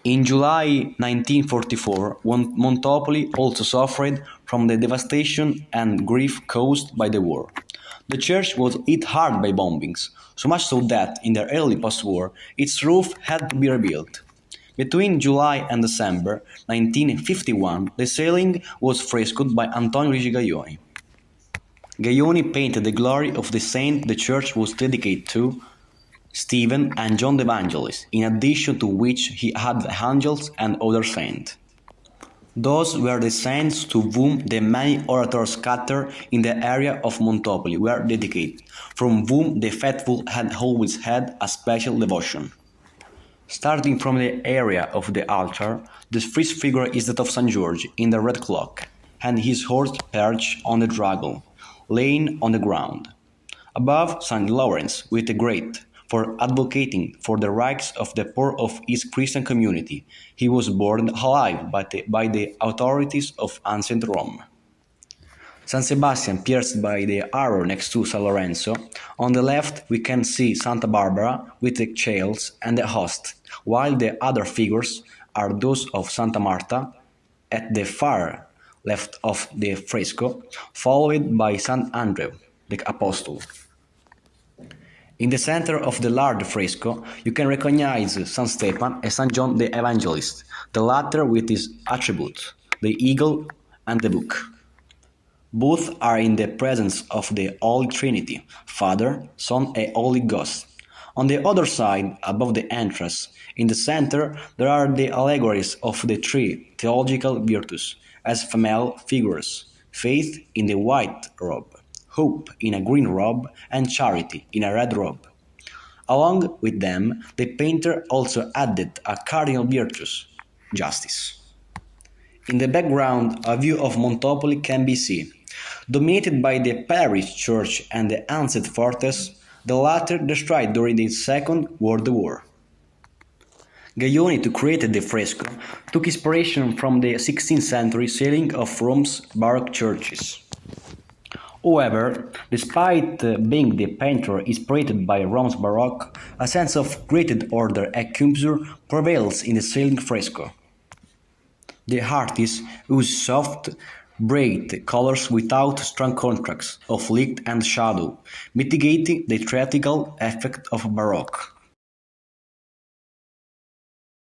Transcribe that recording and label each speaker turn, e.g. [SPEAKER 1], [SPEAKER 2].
[SPEAKER 1] In July 1944, Montopoli also suffered from the devastation and grief caused by the war. The church was hit hard by bombings, so much so that, in the early post-war, its roof had to be rebuilt. Between July and December 1951, the ceiling was frescoed by Antonio Luigi Gaioni. Gaioni painted the glory of the saint the church was dedicated to, Stephen and John the Evangelist, in addition to which he had the angels and other saints. Those were the saints to whom the many orators scattered in the area of Montopoli were dedicated, from whom the faithful had always had a special devotion. Starting from the area of the altar, the first figure is that of St. George in the red cloak, and his horse perched on the dragon, laying on the ground. Above, St. Lawrence with a grate, for advocating for the rights of the poor of his Christian community. He was burned alive by the authorities of ancient Rome. San Sebastian pierced by the arrow next to San Lorenzo. On the left we can see Santa Barbara with the chalice and the host, while the other figures are those of Santa Marta at the far left of the fresco, followed by St. Andrew, the apostle. In the center of the large fresco, you can recognize St. Stefano and St. John the Evangelist, the latter with his attributes, the eagle and the book. Both are in the presence of the Holy Trinity, Father, Son, and Holy Ghost. On the other side, above the entrance, in the center, there are the allegories of the three theological virtues, as female figures: faith in the white robe, hope in a green robe, and charity in a red robe. Along with them, the painter also added a cardinal virtue, justice. In the background, a view of Montopoli can be seen, dominated by the parish church and the ancient fortress, the latter destroyed during the Second World War. Gaioni, who created the fresco, took inspiration from the 16th century ceiling of Rome's Baroque churches. However, despite being the painter inspired by Rome's Baroque, a sense of graded order and composure prevails in the ceiling fresco. The artist used soft, bright colors without strong contrasts of light and shadow, mitigating the theatrical effect of Baroque.